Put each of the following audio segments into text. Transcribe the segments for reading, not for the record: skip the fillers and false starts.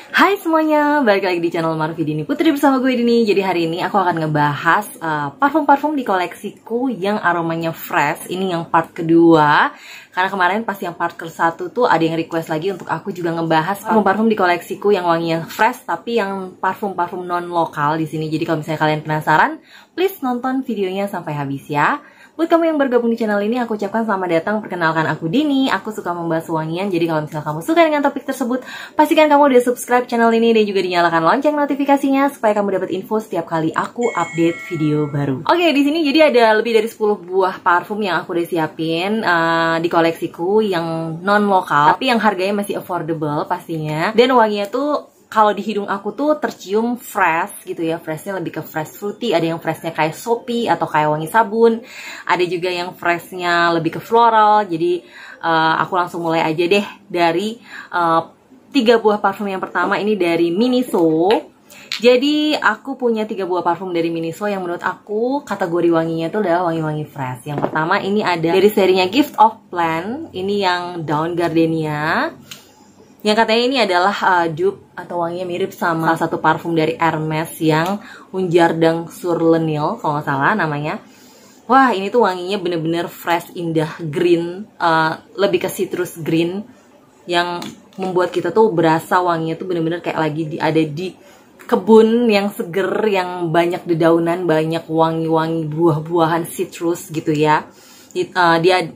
Hai semuanya, balik lagi di channel Marvi Dini Putri bersama gue Dini. Jadi hari ini aku akan ngebahas parfum-parfum di koleksiku yang aromanya fresh. Ini yang part kedua. Karena kemarin pas yang part ke-1 tuh ada yang request lagi untuk aku juga ngebahas parfum-parfum di koleksiku yang wanginya fresh tapi yang parfum-parfum non lokal di sini. Jadi kalau misalnya kalian penasaran, please nonton videonya sampai habis ya. Buat kamu yang bergabung di channel ini, aku ucapkan selamat datang. Perkenalkan aku Dini, aku suka membahas wangian. Jadi kalau misalnya kamu suka dengan topik tersebut, pastikan kamu udah subscribe channel ini dan juga dinyalakan lonceng notifikasinya supaya kamu dapat info setiap kali aku update video baru. Oke, di sini jadi ada lebih dari 10 buah parfum yang aku udah siapin di koleksiku yang non lokal, tapi yang harganya masih affordable pastinya. Dan wanginya tuh kalau di hidung aku tuh tercium fresh gitu ya, freshnya lebih ke fresh fruity, ada yang freshnya kayak soapy atau kayak wangi sabun, ada juga yang freshnya lebih ke floral. Jadi aku langsung mulai aja deh dari 3 buah parfum yang pertama ini dari Miniso. Jadi aku punya 3 buah parfum dari Miniso yang menurut aku kategori wanginya itu adalah wangi-wangi fresh. Yang pertama ini ada dari serinya Gift of Plant, ini yang Dawn Gardenia. Yang katanya ini adalah dupe atau wanginya mirip sama salah satu parfum dari Hermes yang Unjardang sur Lenil kalau nggak salah namanya. Wah, ini tuh wanginya bener-bener fresh, indah, green, lebih ke citrus green yang membuat kita tuh berasa wanginya tuh bener-bener kayak lagi ada di kebun yang seger, yang banyak dedaunan, banyak wangi-wangi buah-buahan citrus gitu ya. Dia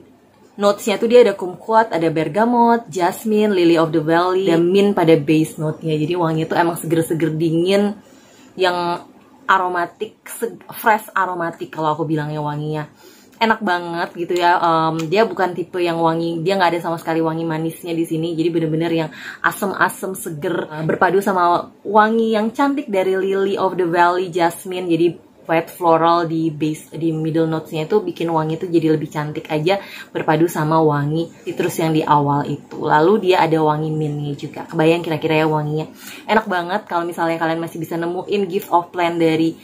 notesnya tuh dia ada kumquat, ada bergamot, jasmine, lily of the valley, dan mint pada base note-nya. Jadi wanginya tuh emang seger-seger dingin, yang aromatik, fresh aromatik kalau aku bilangnya wanginya. Enak banget gitu ya. Dia bukan tipe yang wangi, dia nggak ada sama sekali wangi manisnya di sini. Jadi bener-bener yang asem-asem seger, berpadu sama wangi yang cantik dari lily of the valley, jasmine. Jadi white floral di base, di middle notes-nya itu bikin wangi itu jadi lebih cantik aja, berpadu sama wangi citrus yang di awal itu. Lalu dia ada wangi mint-nya juga. Kebayang kira-kira ya wanginya. Enak banget kalau misalnya kalian masih bisa nemuin Gift of Plant dari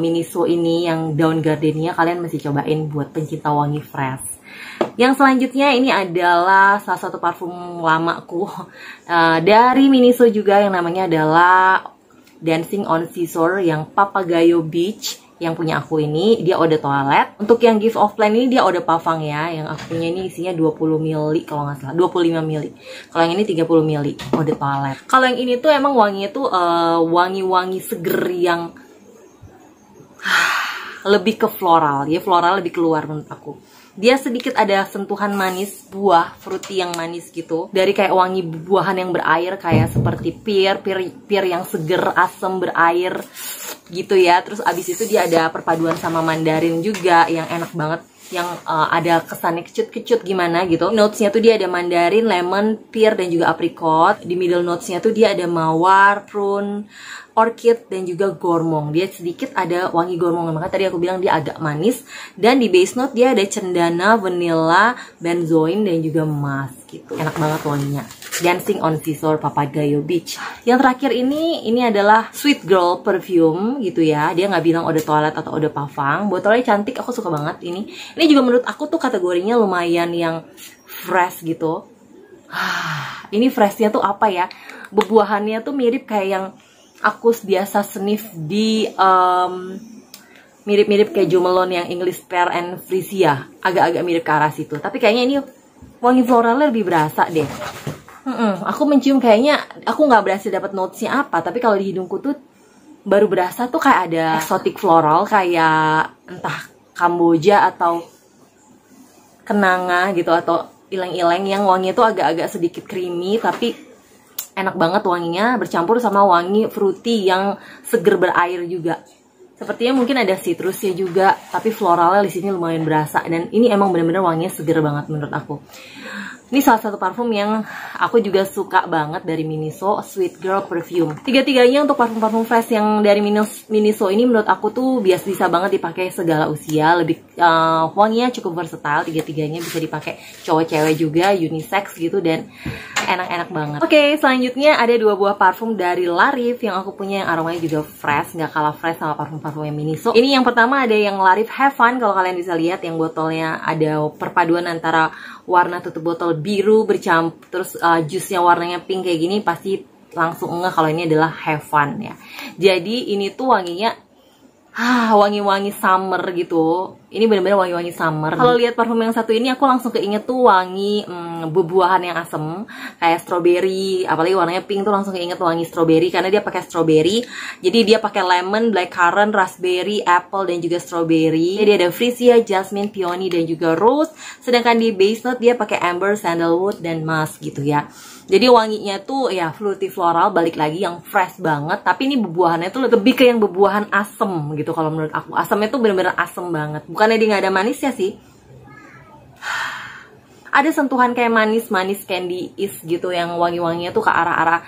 Miniso ini yang Dawn Gardenia, kalian masih cobain buat pencinta wangi fresh. Yang selanjutnya ini adalah salah satu parfum lamaku dari Miniso juga yang namanya adalah Dancing on Seashore yang Papagayo Beach yang punya aku ini. Dia eau de toilette. Untuk yang Gift of Plant ini dia eau de parfum ya. Yang aku punya ini isinya 20 ml kalau nggak salah, 25 ml. Kalau yang ini 30 ml eau de toilette. Kalau yang ini tuh emang wanginya tuh wangi-wangi seger yang lebih ke floral. Ya floral lebih keluar menurut aku. Dia sedikit ada sentuhan manis, buah, fruity yang manis gitu. Dari kayak wangi buahan yang berair, kayak seperti pir yang seger, asem, berair gitu ya. Terus abis itu dia ada perpaduan sama mandarin juga yang enak banget. Yang ada kesannya kecut-kecut gimana gitu. Notesnya tuh dia ada mandarin, lemon, pear, dan juga apricot. Di middle notesnya tuh dia ada mawar, prune, orchid, dan juga gormong. Dia sedikit ada wangi gormong, maka tadi aku bilang dia agak manis. Dan di base note dia ada cendana, vanilla, benzoin, dan juga musk gitu. Enak banget wanginya. Dancing on Seashore Papagayo Beach. Yang terakhir ini adalah Sweet Girl perfume gitu ya. Dia nggak bilang eau de toilette atau eau de parfum. Botolnya cantik, aku suka banget ini. Ini juga menurut aku tuh kategorinya lumayan yang fresh gitu. Ini freshnya tuh apa ya? Bebuahannya tuh mirip kayak yang aku biasa sniff di mirip-mirip kayak Jumelon yang English Pear and Freesia. Agak-agak mirip ke arah situ. Tapi kayaknya ini wangi floralnya lebih berasa deh. Aku mencium kayaknya aku nggak berhasil dapat notesnya apa, tapi kalau di hidungku tuh baru berasa tuh kayak ada exotic floral kayak entah Kamboja atau kenanga gitu atau ileng-ileng yang wanginya tuh agak-agak sedikit creamy tapi enak banget wanginya, bercampur sama wangi fruity yang seger berair juga. Sepertinya mungkin ada citrusnya juga, tapi floralnya di sini lumayan berasa dan ini emang bener-bener wanginya seger banget menurut aku. Ini salah satu parfum yang aku juga suka banget dari Miniso, Sweet Girl Perfume. Tiga-tiganya untuk parfum-parfum fresh yang dari Miniso ini menurut aku tuh bisa banget dipakai segala usia. Lebih wanginya cukup versatile, tiga-tiganya bisa dipakai cowok-cewek juga, unisex gitu dan enak-enak banget. Oke, selanjutnya ada 2 buah parfum dari Larif yang aku punya yang aromanya juga fresh, nggak kalah fresh sama parfum-parfum yang Miniso. Ini yang pertama ada yang Larif Have Fun, kalau kalian bisa lihat yang botolnya ada perpaduan antara warna tutup botol biru bercampur terus jusnya warnanya pink kayak gini, pasti langsung ngeh kalau ini adalah Have Fun ya. Jadi ini tuh wanginya wangi-wangi summer gitu. Ini bener-bener wangi-wangi summer. Kalau lihat parfum yang satu ini aku langsung keinget tuh wangi buah-buahan yang asem kayak strawberry, apalagi warnanya pink tuh langsung keinget wangi strawberry karena dia pakai strawberry. Jadi dia pakai lemon, blackcurrant, raspberry, apple dan juga strawberry. Jadi ada freesia, jasmine, peony dan juga rose. Sedangkan di base note dia pakai amber, sandalwood dan musk gitu ya. Jadi wanginya tuh ya fruity floral, balik lagi yang fresh banget. Tapi ini bebuahannya tuh lebih ke yang bebuahan asem gitu kalau menurut aku. Asemnya tuh bener-bener asem banget. Bukannya dia nggak ada manisnya sih. Ada sentuhan kayak manis-manis candy is gitu yang wangi-wanginya tuh ke arah-arah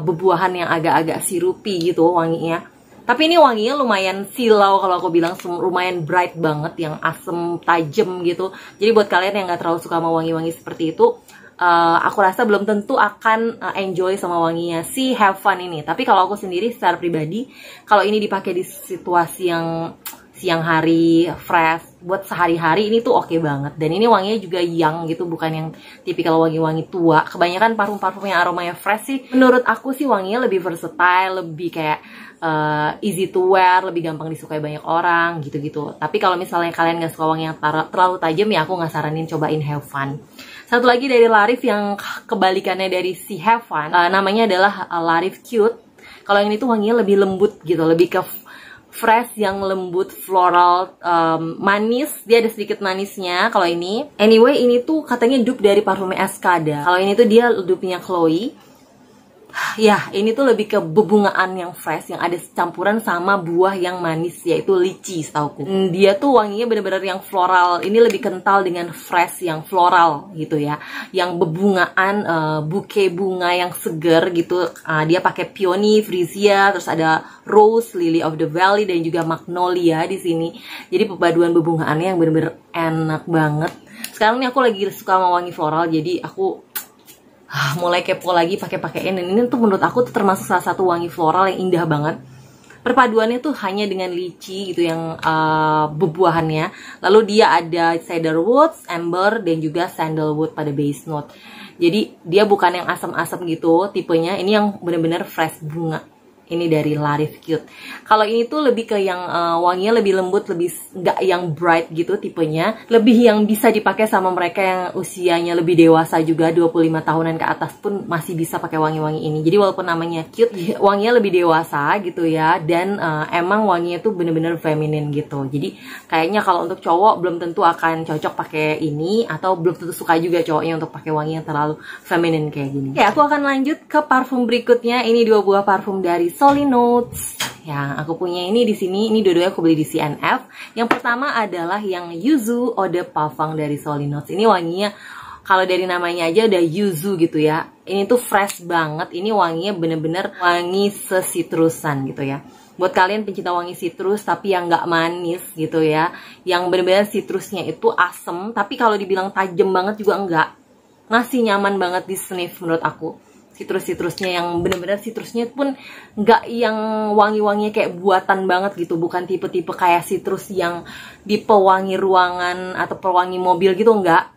bebuahan yang agak-agak sirupi gitu wanginya. Tapi ini wanginya lumayan silau kalau aku bilang, lumayan bright banget, yang asem, tajam gitu. Jadi buat kalian yang nggak terlalu suka sama wangi-wangi seperti itu, aku rasa belum tentu akan enjoy sama wanginya si Have Fun ini. Tapi kalau aku sendiri secara pribadi, kalau ini dipakai di situasi yang siang hari, fresh, buat sehari-hari ini tuh oke banget. Dan ini wanginya juga young gitu, bukan yang tipikal wangi-wangi tua. Kebanyakan parfum-parfum yang aromanya fresh sih, menurut aku sih wanginya lebih versatile, lebih kayak easy to wear, lebih gampang disukai banyak orang gitu-gitu. Tapi kalau misalnya kalian gak suka wangi yang terlalu tajam, ya aku gak saranin cobain Have Fun. Satu lagi dari Larif yang kebalikannya dari si Have Fun, namanya adalah Larif Cute. Kalau ini tuh wanginya lebih lembut gitu, lebih ke fresh yang lembut, floral, manis. Dia ada sedikit manisnya kalau ini. Anyway, ini tuh katanya dupe dari parfumnya Escada. Kalau ini tuh dia dupe-nya Chloe. Ya, ini tuh lebih ke bebungaan yang fresh, yang ada campuran sama buah yang manis, yaitu lychee setauku. Dia tuh wanginya bener-bener yang floral. Ini lebih kental dengan fresh yang floral gitu ya, yang bebungaan, bouquet bunga yang seger gitu. Dia pakai peony, freesia, terus ada rose, lily of the valley dan juga magnolia di sini. Jadi perpaduan bebungaannya yang bener-bener enak banget. Sekarang nih aku lagi suka sama wangi floral, jadi aku mulai kepo lagi pakai-pakaiin. Dan ini tuh menurut aku tuh termasuk salah satu wangi floral yang indah banget. Perpaduannya tuh hanya dengan lychee gitu yang bebuahannya. Lalu dia ada cedarwood, amber dan juga sandalwood pada base note. Jadi dia bukan yang asam-asam gitu tipenya. Ini yang bener-bener fresh bunga. Ini dari Larif Cute. Kalau ini tuh lebih ke yang wanginya lebih lembut, lebih nggak yang bright gitu tipenya. Lebih yang bisa dipakai sama mereka yang usianya lebih dewasa juga, 25 tahunan ke atas pun masih bisa pakai wangi-wangi ini. Jadi walaupun namanya cute, wanginya lebih dewasa gitu ya. Dan emang wanginya tuh bener-bener feminin gitu. Jadi kayaknya kalau untuk cowok belum tentu akan cocok pakai ini, atau belum tentu suka juga cowoknya untuk pakai wangi yang terlalu feminin kayak gini. Oke, aku akan lanjut ke parfum berikutnya. Ini dua buah parfum dari Solinotes. Yang aku punya ini di sini, ini dua-duanya aku beli di CNF. Yang pertama adalah yang Yuzu Eau de Parfum dari Solinotes. Ini wanginya kalau dari namanya aja udah yuzu gitu ya. Ini tuh fresh banget. Ini wanginya bener-bener wangi sesitrusan gitu ya. Buat kalian pencinta wangi citrus tapi yang nggak manis gitu ya, yang bener-bener citrusnya itu asem, tapi kalau dibilang tajam banget juga enggak. Masih nyaman banget di sniff menurut aku. Citrus-citrusnya yang bener-bener citrusnya pun nggak yang wangi-wanginya kayak buatan banget gitu. Bukan tipe-tipe kayak citrus yang di pewangi ruangan atau pewangi mobil gitu, enggak.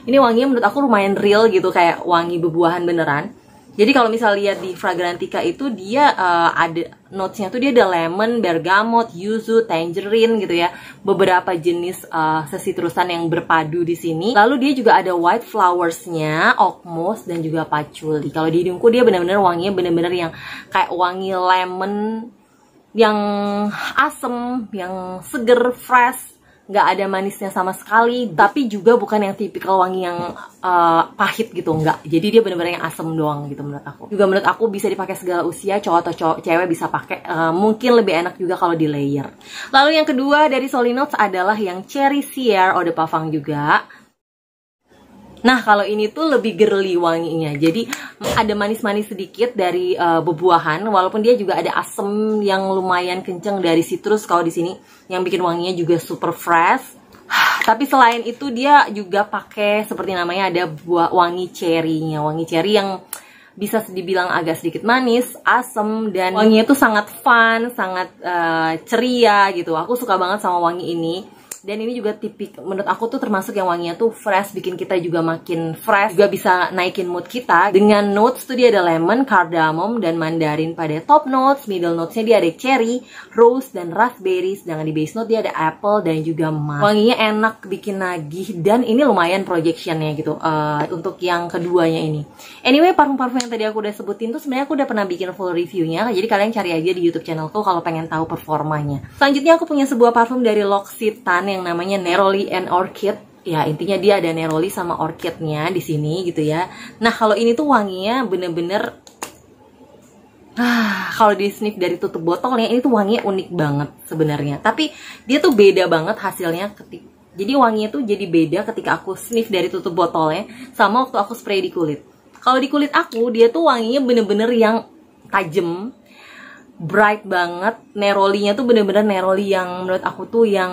Ini wanginya menurut aku lumayan real gitu, kayak wangi bebuahan beneran. Jadi kalau misal lihat di Fragrantica itu dia ada notesnya tuh dia ada lemon, bergamot, yuzu, tangerine gitu ya. Beberapa jenis sesitrusan yang berpadu di sini. Lalu dia juga ada white flowersnya, oak moss dan juga patchouli. Kalau di hidungku dia benar-benar wanginya benar-benar yang kayak wangi lemon yang asem, yang seger, fresh. Nggak ada manisnya sama sekali, tapi juga bukan yang tipikal wangi yang pahit gitu, nggak. Jadi dia benar-benar yang asem doang gitu menurut aku. Juga menurut aku bisa dipakai segala usia, cowok atau cewek bisa pakai. Mungkin lebih enak juga kalau di layer. Lalu yang kedua dari Solinotes adalah yang Cherry Sheer Eau de Parfum juga. Nah, kalau ini tuh lebih girly wanginya. Jadi ada manis-manis sedikit dari bebuahan, walaupun dia juga ada asam yang lumayan kenceng dari citrus kalau di sini, yang bikin wanginya juga super fresh. Tapi selain itu dia juga pakai seperti namanya ada buah wangi cherry-nya. Wangi cherry yang bisa dibilang agak sedikit manis, asam, dan wanginya tuh sangat fun, sangat ceria gitu. Aku suka banget sama wangi ini. Dan ini juga tipik, menurut aku tuh termasuk yang wanginya tuh fresh, bikin kita juga makin fresh, juga bisa naikin mood kita. Dengan notes tuh dia ada lemon, cardamom, dan mandarin pada top notes. Middle notesnya dia ada cherry, rose, dan raspberry. Sedangkan di base note dia ada apple dan juga musk. Wanginya enak, bikin nagih, dan ini lumayan projectionnya gitu untuk yang keduanya ini. Anyway, parfum-parfum yang tadi aku udah sebutin tuh sebenarnya aku udah pernah bikin full reviewnya, jadi kalian cari aja di YouTube channelku kalau pengen tahu performanya. Selanjutnya aku punya sebuah parfum dari L'Occitane yang namanya Neroli and Orchid. Ya, intinya dia ada neroli sama orchidnya di sini gitu ya. Nah, kalau ini tuh wanginya bener-bener kalau di sniff dari tutup botolnya, ini tuh wanginya unik banget sebenarnya. Tapi dia tuh beda banget hasilnya jadi wanginya tuh jadi beda ketika aku sniff dari tutup botolnya sama waktu aku spray di kulit. Kalau di kulit aku, dia tuh wanginya bener-bener yang tajam, bright banget. Nerolinya tuh bener-bener neroli yang menurut aku tuh yang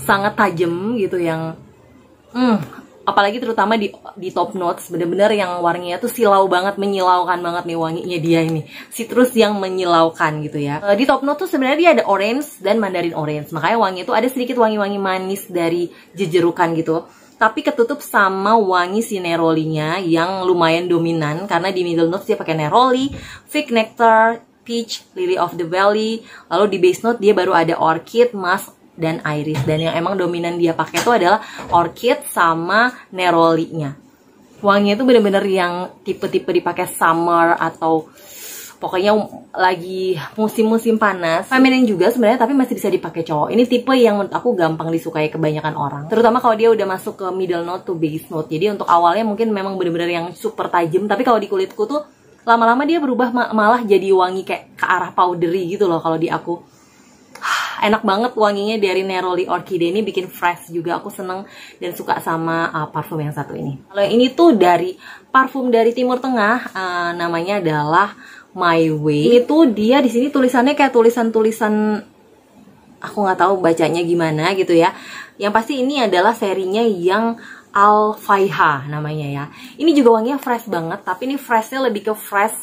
sangat tajam gitu, yang apalagi terutama di top notes bener-bener yang wanginya tuh silau banget, menyilaukan banget nih wanginya dia ini, citrus yang menyilaukan gitu ya. Di top note tuh sebenarnya dia ada orange dan mandarin orange, makanya wanginya tuh ada sedikit wangi-wangi manis dari jejerukan gitu, tapi ketutup sama wangi si nerolinya yang lumayan dominan karena di middle notes dia pakai neroli, fig nectar, peach, lily of the valley. Lalu di base note dia baru ada orchid, musk, dan iris. Dan yang emang dominan dia pakai itu adalah orchid sama nerolinya. Wanginya tuh bener-bener yang tipe-tipe dipakai summer atau pokoknya lagi musim-musim panas. Feminine juga sebenarnya, tapi masih bisa dipakai cowok. Ini tipe yang menurut aku gampang disukai kebanyakan orang, terutama kalau dia udah masuk ke middle note to base note. Jadi untuk awalnya mungkin memang bener-bener yang super tajam, tapi kalau di kulitku tuh lama-lama dia berubah malah jadi wangi kayak ke arah powdery gitu loh kalau di aku. Enak banget wanginya dari Neroli Orchide ini, bikin fresh juga. Aku seneng dan suka sama parfum yang satu ini. Kalau ini tuh dari parfum dari Timur Tengah, namanya adalah My Way. Itu dia di sini tulisannya kayak tulisan-tulisan, aku nggak tahu bacanya gimana gitu ya. Yang pasti ini adalah serinya yang Al-Faiha namanya ya. Ini juga wanginya fresh banget, tapi ini freshnya lebih ke fresh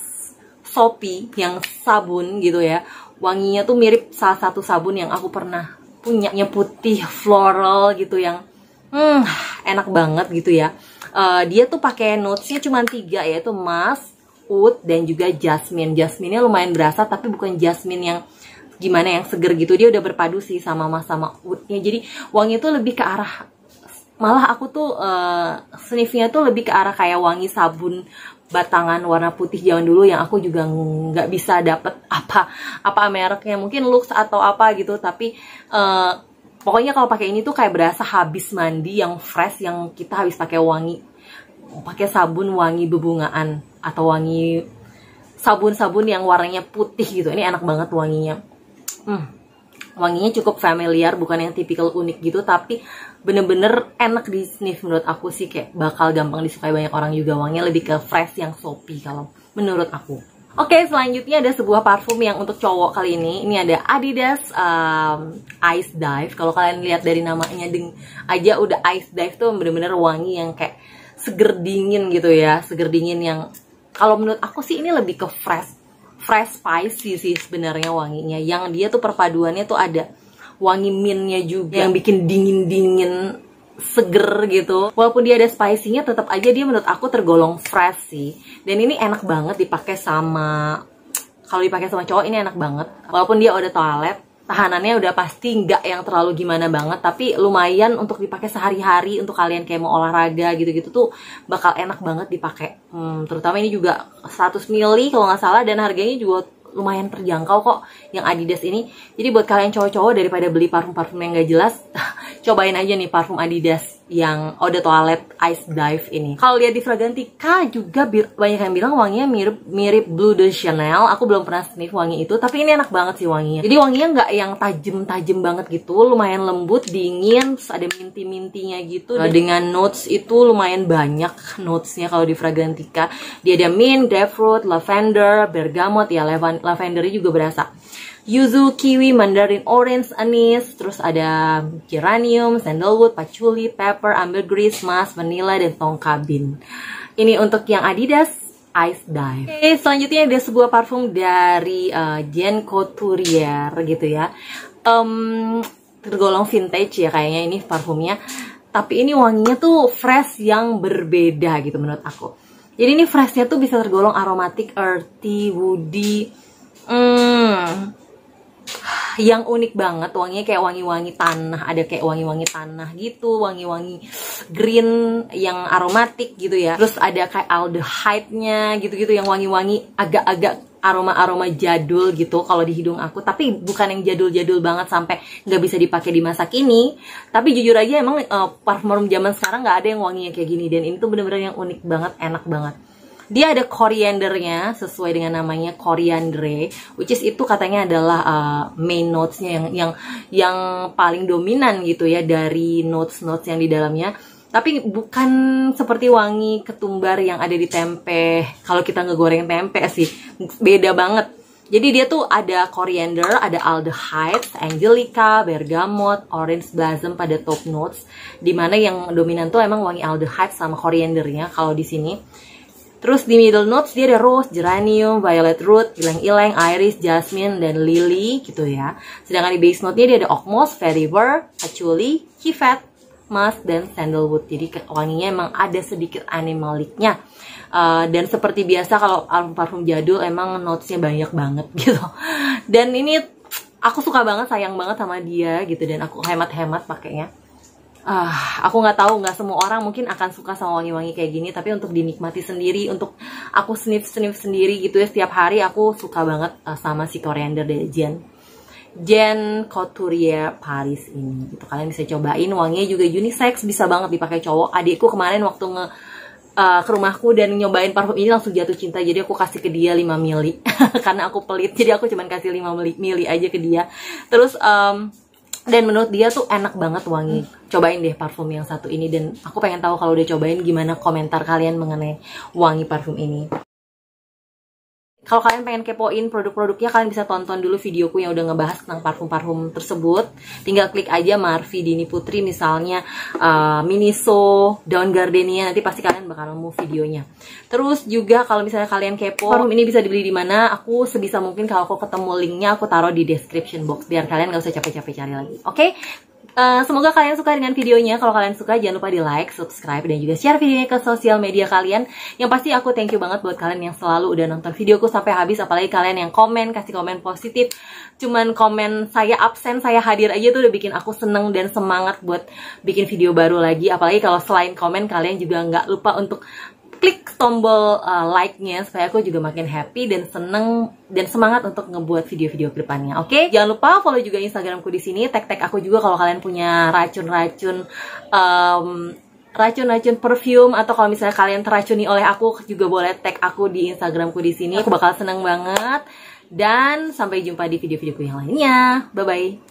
soapy, yang sabun gitu ya. Wanginya tuh mirip salah satu sabun yang aku pernah punyanya, putih floral gitu, yang enak banget gitu ya. Dia tuh pakai notesnya cuma 3, yaitu musk, oud, dan juga jasmine. Jasmine-nya lumayan berasa, tapi bukan jasmine yang gimana yang seger gitu. Dia udah berpadu sih sama musk sama oud-nya. Jadi wangi tuh lebih ke arah, malah aku tuh sniffnya tuh lebih ke arah kayak wangi sabun batangan warna putih zaman dulu yang aku juga nggak bisa dapet apa mereknya, mungkin Lux atau apa gitu, tapi pokoknya kalau pakai ini tuh kayak berasa habis mandi yang fresh, yang kita habis pakai sabun wangi bebungaan atau wangi sabun-sabun yang warnanya putih gitu. Ini enak banget wanginya. Wanginya cukup familiar, bukan yang tipikal unik gitu, tapi bener-bener enak di sniff. Menurut aku sih kayak bakal gampang disukai banyak orang juga. Wanginya lebih ke fresh yang soapy kalau menurut aku. Oke, selanjutnya ada sebuah parfum yang untuk cowok kali ini. Ini ada Adidas Ice Dive. Kalau kalian lihat dari namanya aja udah Ice Dive tuh bener-bener wangi yang kayak seger dingin gitu ya. Seger dingin yang kalau menurut aku sih ini lebih ke fresh spicy sih sebenarnya wanginya. Yang dia tuh perpaduannya tuh ada wangi mintnya juga yang bikin dingin-dingin seger gitu. Walaupun dia ada spicy-nya, tetap aja dia menurut aku tergolong fresh sih. Dan ini enak banget dipakai kalau dipakai sama cowok ini enak banget. Walaupun dia udah toilet, tahanannya udah pasti nggak yang terlalu gimana banget, tapi lumayan untuk dipakai sehari-hari. Untuk kalian kayak mau olahraga gitu-gitu tuh bakal enak banget dipakai. Terutama ini juga 100 ml kalau nggak salah, dan harganya juga lumayan terjangkau kok yang Adidas ini. Jadi buat kalian cowok-cowok, daripada beli parfum-parfum yang gak jelas, cobain aja nih parfum Adidas yang Eau de Toilette Ice Dive ini. Kalau lihat di Fragrantica juga banyak yang bilang wanginya mirip Bleu de Chanel. Aku belum pernah sniff wangi itu, tapi ini enak banget sih wanginya. Jadi wanginya nggak yang tajem banget gitu, lumayan lembut, dingin, terus ada minty-mintinya gitu. Dengan notes itu lumayan banyak notesnya kalau di Fragrantica. Dia ada mint, grapefruit, lavender, bergamot ya, lavendernya juga berasa. Yuzu, kiwi, mandarin orange, anis, terus ada geranium, sandalwood, patchouli, pepper, ambergris, musk, vanilla, dan tonka bean. Ini untuk yang Adidas Ice Dive. Oke, selanjutnya ada sebuah parfum dari Jean Couturier gitu ya. tergolong vintage ya kayaknya ini parfumnya. Tapi ini wanginya tuh fresh yang berbeda gitu menurut aku. Jadi ini freshnya tuh bisa tergolong aromatik, earthy, woody, yang unik banget. Wanginya kayak wangi-wangi tanah, ada kayak wangi-wangi tanah gitu, wangi-wangi green yang aromatik gitu ya. Terus ada kayak aldehyde-nya gitu-gitu yang wangi-wangi agak-agak aroma-aroma jadul gitu kalau di hidung aku. Tapi bukan yang jadul-jadul banget sampai nggak bisa dipakai di masa kini. Tapi jujur aja emang parfum zaman sekarang nggak ada yang wanginya kayak gini. Dan ini tuh bener-bener yang unik banget, enak banget. Dia ada koriandernya sesuai dengan namanya koriandre, which is itu katanya adalah main notesnya yang paling dominan gitu ya dari notes yang di dalamnya. Tapi bukan seperti wangi ketumbar yang ada di tempe. Kalau kita ngegoreng tempe sih beda banget. Jadi dia tuh ada koriander, ada aldehyde, angelica, bergamot, orange blossom pada top notes. Dimana yang dominan tuh emang wangi aldehyde sama koriandernya kalau di sini. Terus di middle notes dia ada rose, geranium, violet root, ileng-ileng, iris, jasmine, dan lily gitu ya. Sedangkan di base note-nya dia ada oakmoss, vetiver, patchouli, civet, musk, dan sandalwood. Jadi wanginya emang ada sedikit animalicnya. Dan seperti biasa kalau parfum jadul emang notesnya banyak banget gitu. Dan ini aku suka banget, sayang banget sama dia gitu. Dan aku hemat-hemat pakainya. Aku nggak tahu, nggak semua orang mungkin akan suka sama wangi-wangi kayak gini, tapi untuk dinikmati sendiri, untuk aku sniff sendiri gitu ya setiap hari, aku suka banget sama si koriander dari Jean Couturier Paris ini gitu. Kalian bisa cobain, wanginya juga unisex, bisa banget dipakai cowok. Adikku kemarin waktu ke rumahku dan nyobain parfum ini langsung jatuh cinta, jadi aku kasih ke dia 5 mili karena aku pelit, jadi aku cuman kasih 5 mili aja ke dia. Terus dan menurut dia tuh enak banget wangi. Cobain deh parfum yang satu ini, dan aku pengen tahu kalau udah cobain gimana komentar kalian mengenai wangi parfum ini. Kalau kalian pengen kepoin produk-produknya, kalian bisa tonton dulu videoku yang udah ngebahas tentang parfum-parfum tersebut. Tinggal klik aja Marvi Dini Putri, misalnya Miniso, Daun Gardenia, nanti pasti kalian bakal nemu videonya. Terus juga kalau misalnya kalian kepo, parfum ini bisa dibeli di mana? Aku sebisa mungkin kalau aku ketemu linknya, aku taruh di description box biar kalian gak usah capek-capek cari lagi. Oke? Semoga kalian suka dengan videonya. Kalau kalian suka, jangan lupa di like, subscribe, dan juga share videonya ke sosial media kalian. Yang pasti aku thank you banget buat kalian yang selalu udah nonton videoku sampai habis. Apalagi kalian yang komen, kasih komen positif. Cuman komen saya absen, saya hadir aja tuh udah bikin aku seneng dan semangat buat bikin video baru lagi. Apalagi kalau selain komen, kalian juga nggak lupa untuk klik tombol like-nya supaya aku juga makin happy dan seneng dan semangat untuk ngebuat video-video ke depannya. Oke? Jangan lupa follow juga Instagramku di sini. Tag aku juga kalau kalian punya racun-racun perfume, atau kalau misalnya kalian teracuni oleh aku juga boleh tag aku di Instagramku di sini. Aku bakal seneng banget. Dan sampai jumpa di video-videoku yang lainnya. Bye bye.